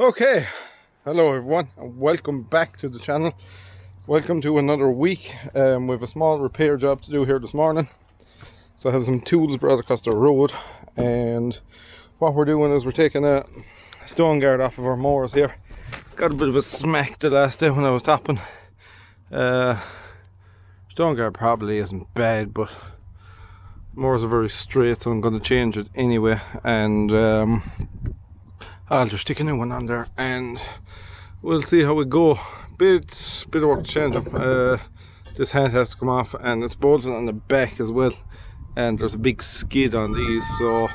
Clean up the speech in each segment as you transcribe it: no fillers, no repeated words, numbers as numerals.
Okay, hello everyone and welcome back to the channel. Welcome to another week. We have a small repair job to do here this morning. So I have some tools brought across the road, and what we're doing is we're taking a stone guard off of our mowers here. Got a bit of a smack the last day when I was tapping. Stone guard probably isn't bad, but mowers are very straight, so I'm going to change it anyway, and I'll just stick a new one on there and we'll see how we go. Bit of work to change them. This hand has to come off and it's bolted on the back as well, and there's a big skid on these, so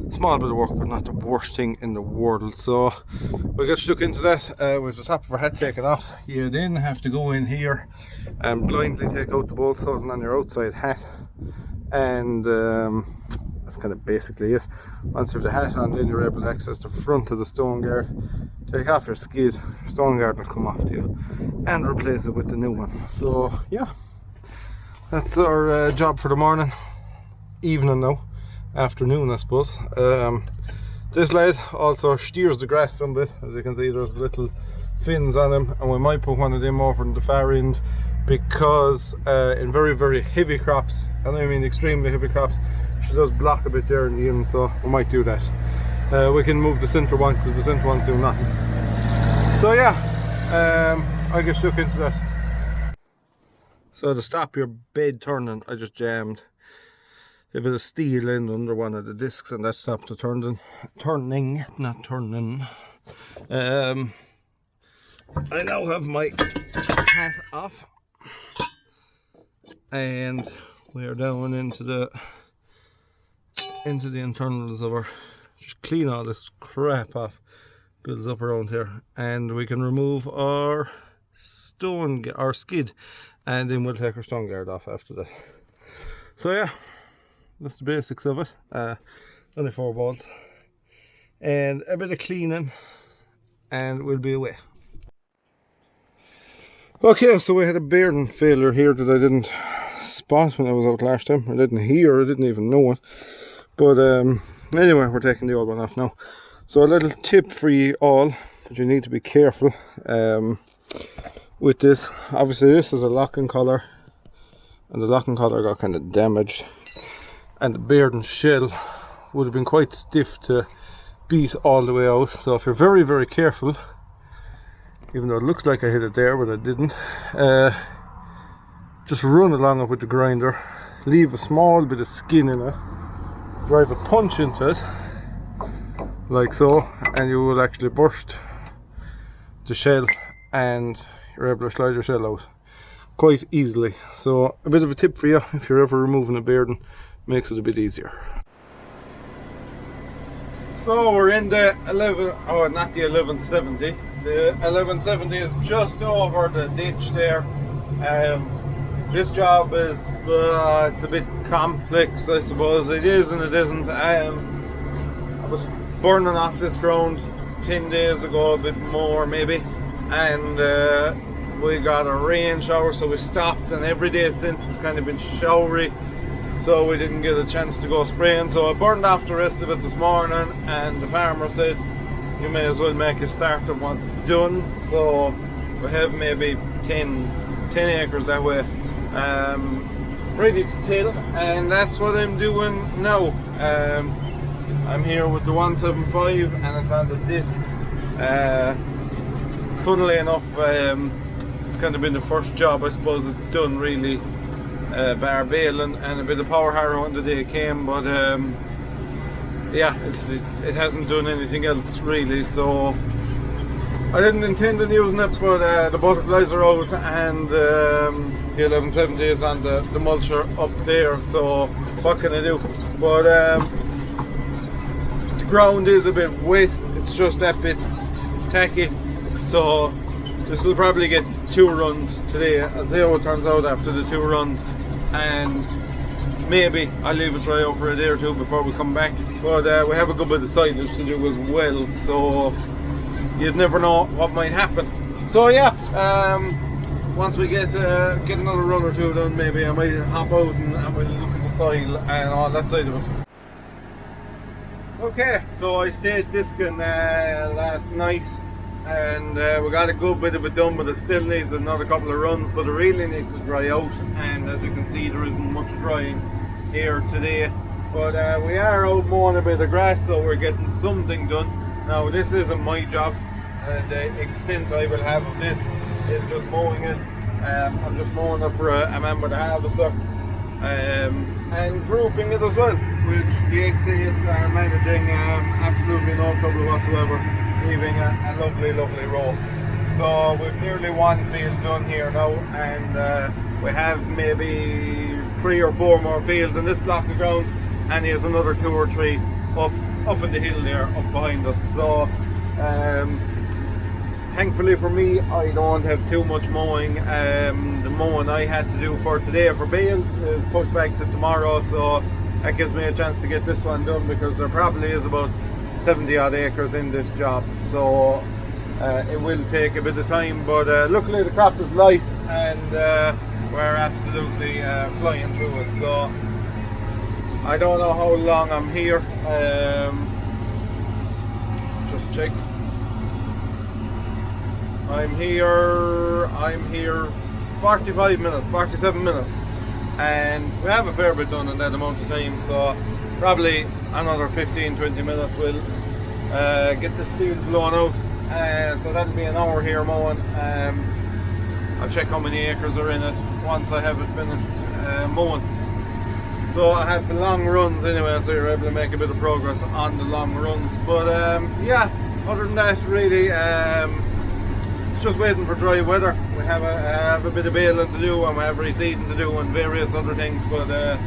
small bit of work but not the worst thing in the world. So we'll get stuck into that. With the top of our hat taken off, you then have to go in here and blindly take out the bolts holding on your outside hat, and that's kind of basically it. Once you have the hat on, then you're able to access the front of the stone guard. Take off your skid, your stone guard will come off to you and replace it with the new one. So yeah, that's our job for the morning. Evening now, afternoon I suppose. This lad also steers the grass some bit. As you can see, there's little fins on him, and we might put one of them over in the far end, because in very heavy crops, and I mean extremely heavy crops, she does block a bit there in the end, so we might do that. We can move the center one because the center one's doing nothing. So yeah, I'll get stuck into that. So to stop your bed turning, I just jammed a bit of steel in under one of the discs, and that stopped the turning, not turning. I now have my hat off, and we're down into the internals of our, just clean all this crap off, builds up around here, and we can remove our skid, and then we'll take our stone guard off after that. So yeah, that's the basics of it. Only 4 bolts and a bit of cleaning and we'll be away. Okay, so we had a bearing failure here that I didn't spot when I was out last time. I didn't hear, I didn't even know it. But anyway, we're taking the old one off now. So a little tip for you all, that you need to be careful with this. Obviously this is a locking collar, and the locking collar got kind of damaged, and the bearing shell would have been quite stiff to beat all the way out. So if you're very careful, even though it looks like I hit it there but I didn't, just run along it with the grinder, leave a small bit of skin in it, drive a punch into it like so, and you will actually burst the shell and you're able to slide your shell out quite easily. So a bit of a tip for you if you're ever removing a bearing, makes it a bit easier. So we're in the 1170. The 1170 is just over the ditch there. This job is it's a bit complex, I suppose. It is and it isn't. I was burning off this ground 10 days ago, a bit more maybe, and we got a rain shower, so we stopped, and every day since it's kind of been showery, so we didn't get a chance to go spraying. So I burned off the rest of it this morning, and the farmer said you may as well make a start of once it's done. So we have maybe 10 acres that way ready to till, and that's what I'm doing now. I'm here with the 175 and it's on the discs. Funnily enough, it's kind of been the first job I suppose it's done really, bar baling and a bit of power harrow when the day came, but yeah, it hasn't done anything else really. So I didn't intend on using it, but the butterflies are out, and the 1170 is on the mulcher up there, so what can I do? But the ground is a bit wet, it's just that bit tacky, so this will probably get 2 runs today. I'll see how it turns out after the 2 runs, and maybe I'll leave it dry over a day or 2 before we come back. But we have a good bit of silage to do as well, so you'd never know what might happen. So yeah, once we get another run or 2 done, maybe I might hop out and we'll look at the soil and all that side of it. Okay, so I stayed discing last night, and we got a good bit of it done, but it still needs another couple of runs, but it really needs to dry out, and as you can see there isn't much drying here today, but we are out mowing a bit of grass, so we're getting something done. Now this isn't my job, and the extent I will have of this is just mowing it. I'm just mowing it for a man with a harvester, and grouping it as well, which the X8s are managing absolutely no trouble whatsoever, leaving a lovely row. So we've nearly one field done here now, and we have maybe 3 or 4 more fields in this block of ground, and here's another 2 or 3 up in the hill there up behind us. So thankfully for me, I don't have too much mowing. The mowing I had to do for today for bales is pushed back to tomorrow, so that gives me a chance to get this one done, because there probably is about 70 odd acres in this job, so it will take a bit of time, but luckily the crop is light, and we're absolutely flying through it. So I don't know how long I'm here. Just check. I'm here 45 minutes, 47 minutes, and we have a fair bit done in that amount of time, so probably another 15-20 minutes will get this field blown out, so that'll be an hour here mowing. I'll check how many acres are in it once I have it finished mowing. So I have the long runs anyway, so you're able to make a bit of progress on the long runs, but yeah, other than that really, just waiting for dry weather. We have a bit of baling to do, and we have reseeding to do and various other things, but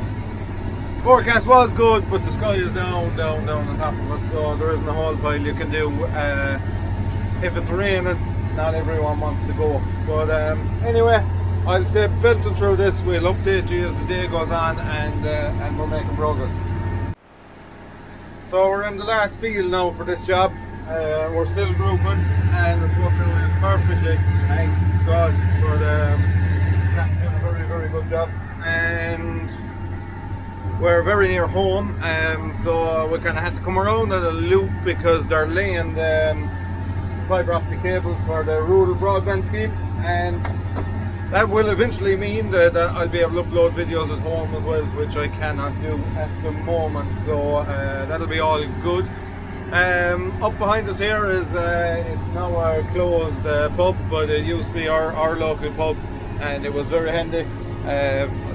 forecast was good, but the sky is down on top of us, so there isn't a whole pile you can do. If it's raining, not everyone wants to go, but anyway, I'll stay belting through this. We'll update you as the day goes on, and we're making progress. So we're in the last field now for this job. We're still grouping, and it's working away perfectly, thank God. But doing a very good job, and we're very near home, so we kind of had to come around at a loop because they're laying the fibre optic cables for the rural broadband scheme, and that will eventually mean that I'll be able to upload videos at home as well, which I cannot do at the moment, so that'll be all good. Up behind us here is it's now a closed pub, but it used to be our local pub, and it was very handy,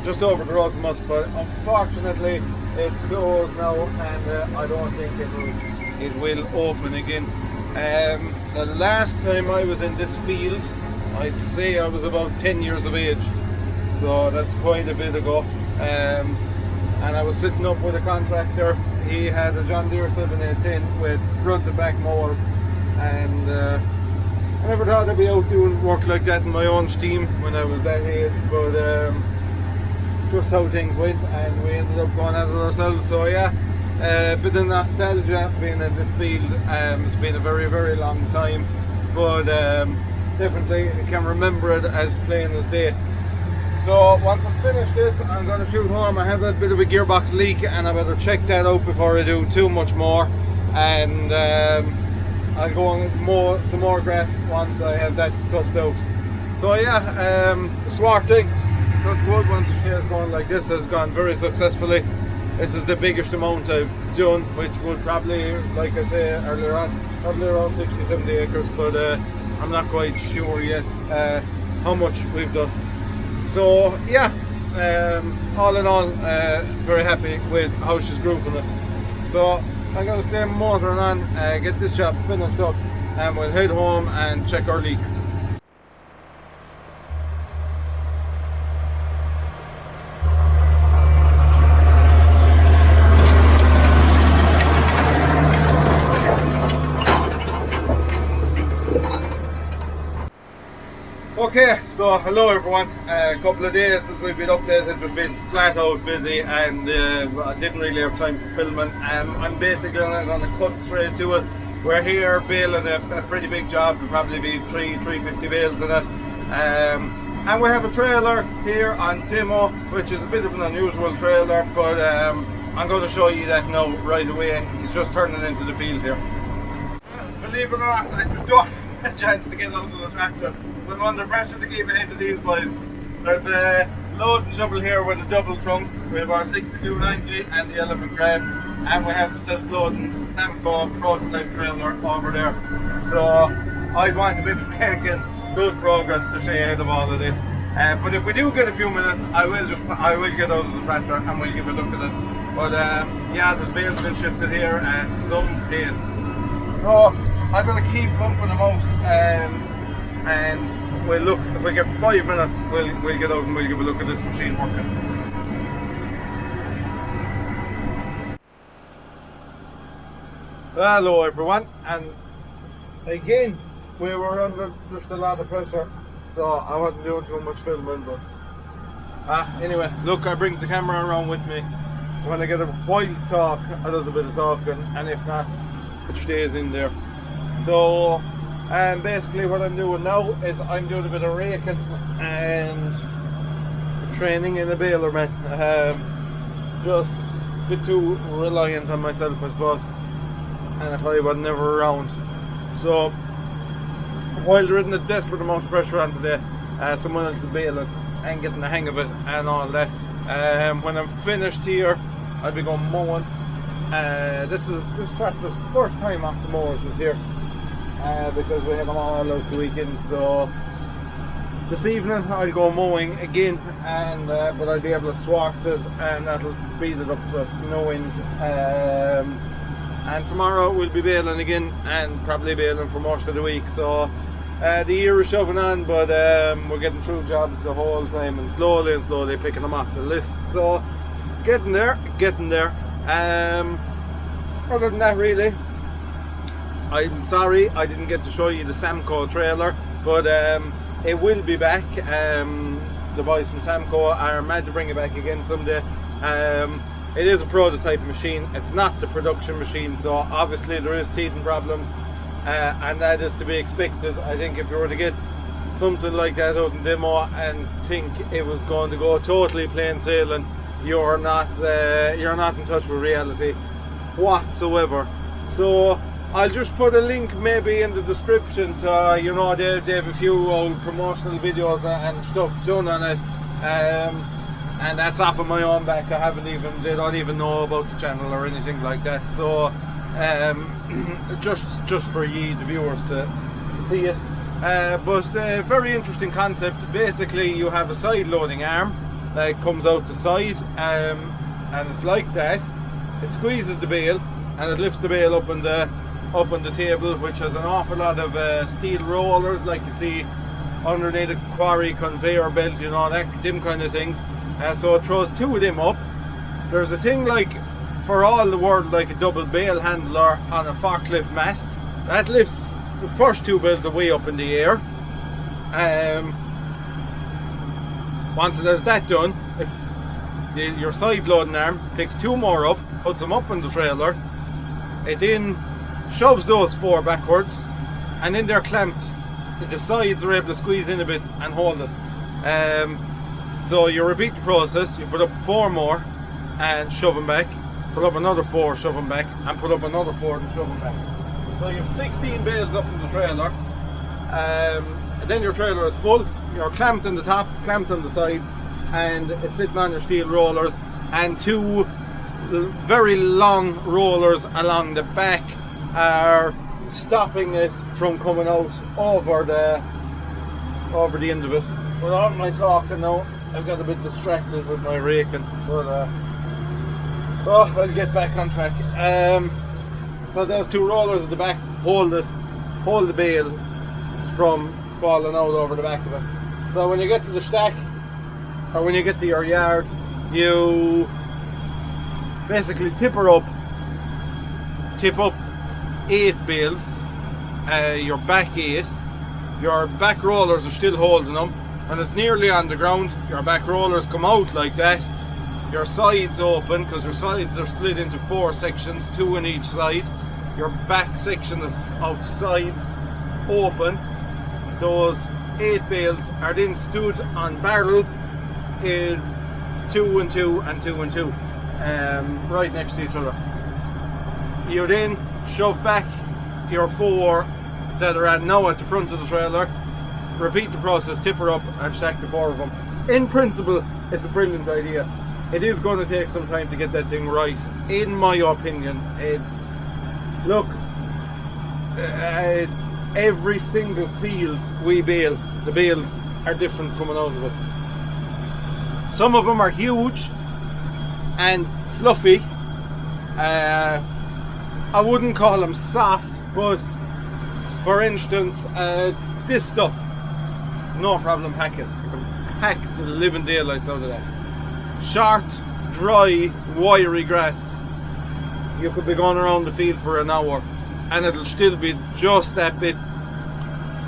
just over the road from us, but unfortunately it's closed now, and I don't think it will open again. The last time I was in this field, I'd say I was about 10 years of age, so that's quite a bit ago, and I was sitting up with a contractor. He had a John Deere 710 with front and back mowers, and I never thought I'd be out doing work like that in my own steam when I was that age, but just how things went, and we ended up going at it ourselves. So yeah, a bit of nostalgia being in this field. It's been a very long time, but definitely I can remember it as plain as day. So once I'm finished this, I'm going to shoot home. I have a bit of a gearbox leak, and I better check that out before I do too much more, and I'll go and mow some more grass once I have that sussed out. So yeah, the swarting, touch wood, once the share is going like this, has gone very successfully. This is the biggest amount I've done, which would probably, like I say earlier on, probably around 60-70 acres, but I'm not quite sure yet how much we've done. So yeah, all in all, very happy with how she's grouping it. So I'm going to stay motoring on, get this job finished up, and we'll head home and check our leaks. Okay, so hello everyone. A couple of days since we've been updated, we've been flat out busy, and I didn't really have time for filming. I'm basically going to cut straight to it. We're here baling a pretty big job. There'll probably be 350 bales in it. And we have a trailer here on demo, which is a bit of an unusual trailer, but I'm going to show you that now right away. He's just turning into the field here. Believe it or not, I just don't get a chance to get out of the tractor. I'm under pressure to keep ahead of these boys. There's a loading shovel here with a double trunk. We have our 6290 and the elephant grab, and we have the self-loading Samco prototype trailer over there. So I'd want to be making good progress to stay ahead of all of this. But if we do get a few minutes, I will get out of the tractor and we'll give a look at it. But yeah, there's bales been shifted here at some pace. So I'm going to keep pumping them out, and we'll look. If we get 5 minutes, we'll get out and we'll give a look at this machine working. Hello everyone, and again we were under just a lot of pressure, so I wasn't doing too much filming, but anyway, look, I bring the camera around with me. When I get a while to talk, I does a bit of talking, and if not, it stays in there. So basically what I'm doing now is I'm doing a bit of raking and training in a baler, man. Just a bit too reliant on myself, I suppose, and if I was never around. So while there isn't a desperate amount of pressure on today, someone else is baling and getting the hang of it and all that. When I'm finished here, I'll be going mowing. This tractor's first time off the mowers this year, because we have them all out the weekend. So this evening I'll go mowing again, and but I'll be able to swat it, and that'll speed it up to a snow wind. And tomorrow we'll be baling again, and probably baling for most of the week. So the year is shoving on, but we're getting through jobs the whole time, and slowly picking them off the list. So getting there. Other than that, really, I'm sorry I didn't get to show you the Samco trailer, but it will be back. The boys from Samco are mad to bring it back again someday. It is a prototype machine, it's not the production machine, so obviously there is teething problems, and that is to be expected. I think if you were to get something like that out in demo and think it was going to go totally plain sailing, you're not in touch with reality whatsoever. So I'll just put a link maybe in the description to, you know, they have a few old promotional videos and stuff done on it, and that's off of my own back. They don't even know about the channel or anything like that. So just for ye, the viewers, to see it. But very interesting concept. Basically, you have a side loading arm that comes out the side, and it's like that. It squeezes the bale and it lifts the bale up on the table, which has an awful lot of steel rollers, like you see underneath a quarry conveyor belt, you know, them kind of things. So it throws two of them up. There's a thing like, for all the world, like a double bale handler on a forklift mast that lifts the first two bales away up in the air. Once it has that done, your side loading arm picks two more up, puts them up in the trailer. It then shoves those four backwards, and then they're clamped. The sides are able to squeeze in a bit and hold it. So you repeat the process. You put up four more and shove them back, put up another four, shove them back, and put up another four and shove them back. So you have 16 bales up in the trailer, and then your trailer is full. You're clamped on the top, clamped on the sides, and it's sitting on your steel rollers, and two very long rollers along the back are stopping it from coming out over the end of it. Without my talking now, I've got a bit distracted with my raking, but I'll get back on track. So those two rollers at the back hold the bale from falling out over the back of it. So when you get to the stack, or when you get to your yard, you basically tip up 8 bales, your back 8. Your back rollers are still holding them. When it's nearly on the ground, your back rollers come out like that. Your sides open, because your sides are split into 4 sections, 2 on each side. Your back section of sides open. Those 8 bales are then stood on barrel in 2 and 2 and 2 and 2. right next to each other. You then shove back your 4 that are now at the front of the trailer, repeat the process, tip her up and stack the 4 of them. In principle, it's a brilliant idea. It is going to take some time to get that thing right. In my opinion, it's, look, every single field we bale, the bales are different coming out of it. Some of them are huge and fluffy. I wouldn't call them soft, but for instance, this stuff, no problem packing. You can pack the living daylights out of that. Short, dry, wiry grass, you could be going around the field for an hour and it'll still be just that bit,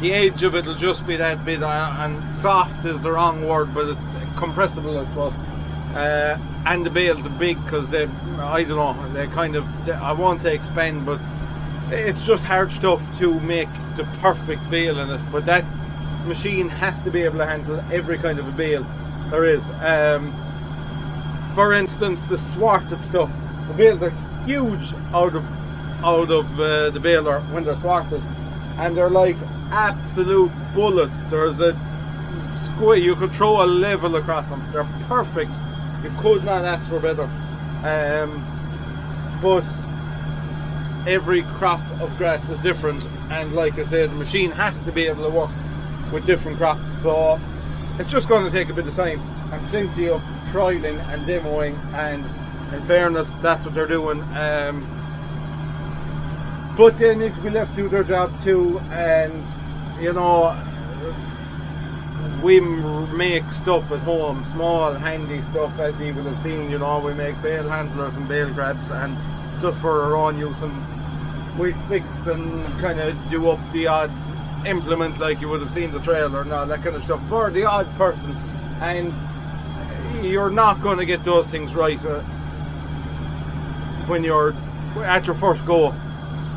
the edge of it will just be that bit, and soft is the wrong word, but it's compressible, I suppose. And the bales are big because they, I don't know, they kind of, I won't say expand, but it's just hard stuff to make the perfect bale in it. But that machine has to be able to handle every kind of a bale there is. For instance, the swarted stuff, the bales are huge out of the baler when they're swarted, and they're like absolute bullets. There's a square, you could throw a level across them. They're perfect. You could not ask for better. But every crop of grass is different, and like I said, the machine has to be able to work with different crops, so it's just going to take a bit of time and plenty of trialing and demoing, and in fairness, that's what they're doing. But they need to be left to do their job too, and you know, we make stuff at home, small handy stuff, as you will have seen. You know, we make bale handlers and bale grabs, and just for our own use, and we fix and kind of do up the odd implement, like you would have seen the trailer and all that kind of stuff for the odd person. And you're not going to get those things right when you're at your first go.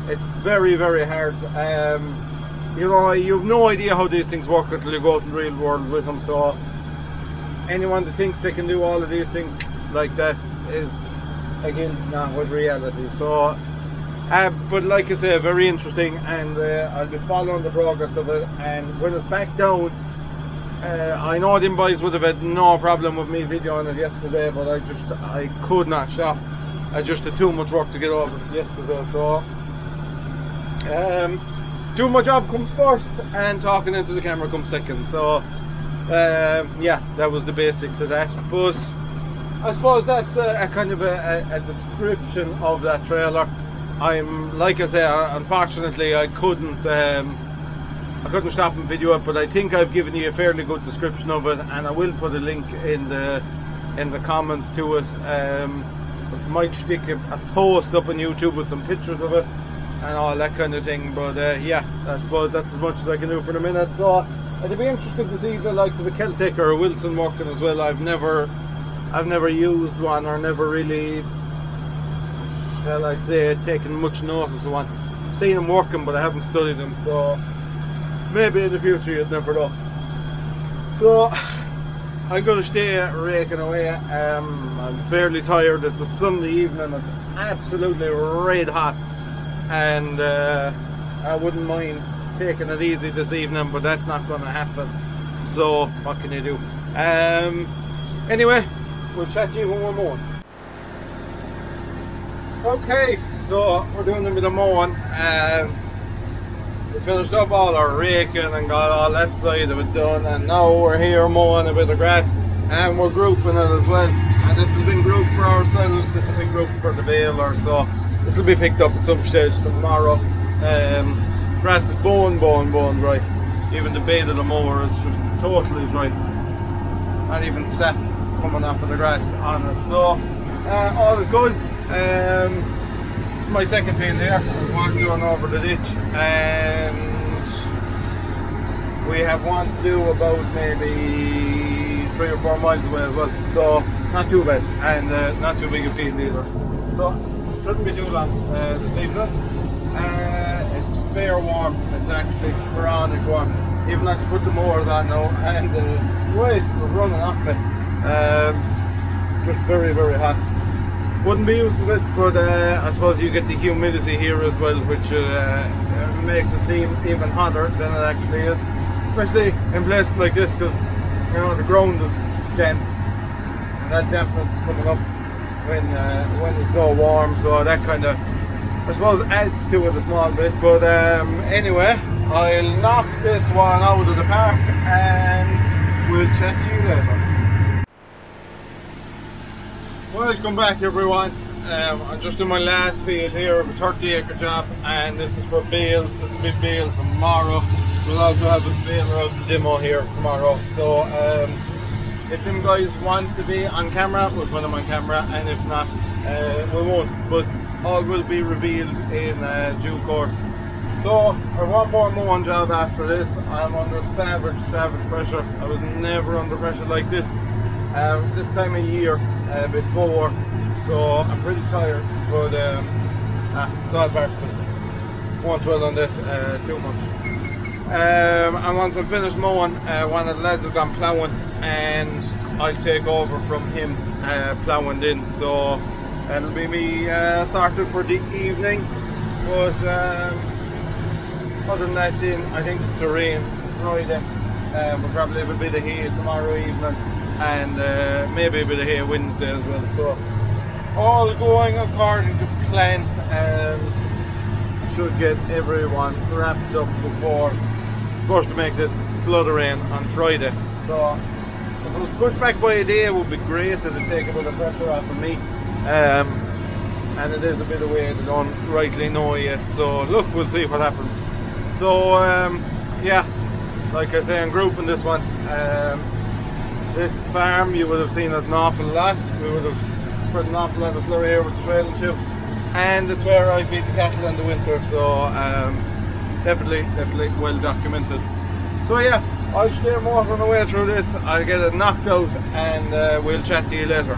It's very, very hard. You know, you have no idea how these things work until you go out in the real world with them. So anyone that thinks they can do all of these things like that is, again, not with reality. So but like I say, very interesting, and I'll be following the progress of it. And when it's back down, I know them boys would have had no problem with me videoing it yesterday, but I could not stop. I just had too much work to get over it yesterday. So doing my job comes first and talking into the camera comes second. So yeah, that was the basics of that. But I suppose that's a kind of a description of that trailer. I'm, like I say, unfortunately I couldn't stop and video it, but I think I've given you a fairly good description of it, and I will put a link in the comments to it. Might stick a post up on YouTube with some pictures of it and all that kind of thing. But yeah, I suppose that's as much as I can do for the minute. So it'd be interesting to see the likes of a Celtic or a Wilson working as well. I've never used one, or never really, shall I say, taken much notice of one. I've seen them working, but I haven't studied them, so maybe in the future you'd never know. So I'm going to stay raking away. I'm fairly tired. It's a Sunday evening. It's absolutely red hot, and I wouldn't mind taking it easy this evening, but that's not going to happen. So what can you do? Anyway, we'll chat to you when we're mowing. Okay, so we're doing a bit of mowing. We finished up all our raking and got all that side of it done, and now we're here mowing a bit of grass, and we're grouping it as well. And this has been grouped for ourselves, this has been grouped for the baler, so this will be picked up at some stage tomorrow. Grass is bone dry. Even the bed of the mower is just totally dry. Not even sap coming off of the grass on it. So all is good. It's my second field here. I'm walking over the ditch, and we have one to do about maybe 3 or 4 miles away as well. So not too bad, and not too big a field either. So shouldn't be too long this evening. It's fair warm. It's actually chronic warm. Even had to put the mowers on now, and the sweat was running off me. Just very, very hot. wouldn't be used to it, but I suppose you get the humidity here as well, which makes it seem even hotter than it actually is, especially in places like this, because you know the ground is damp, and that dampness is coming up when it's so warm, so that kind of, I suppose, adds to it a small bit. But anyway, I'll knock this one out of the park and we'll chat to you later. Welcome back, everyone. I'm just in my last field here of a 30-acre job, and this is for bales. This will be bale tomorrow. We'll also have a bale of demo here tomorrow. So if them guys want to be on camera, we'll put them on camera, and if not, we won't. But all will be revealed in due course. So I want more mowing job after this. I'm under savage pressure. I was never under pressure like this time of year before, so I'm pretty tired, but it's all part of it. Won't dwell on that too much. And once I'm finished mowing, one of the lads has gone ploughing, and I'll take over from him ploughing in, so that'll be me sorted for the evening. But other than that, I think it's to rain Friday. We'll probably have a bit of hay tomorrow evening, and maybe a bit of hay Wednesday as well. So all going according to plan. Should get everyone wrapped up before it's supposed to make this flood of rain on Friday. So if it was pushed back by a day, it would be great. It would take a bit of pressure off of me. And it is a bit away, they don't rightly know yet. So look, we'll see what happens. So yeah, like I say, I'm grouping this one. This farm, you would have seen it an awful lot. We would have spread an awful lot of slurry here with the trailing too, and it's where I feed the cattle in the winter. So definitely well documented. So yeah, I'll stay more on the way through this. I'll get it knocked out, and we'll chat to you later.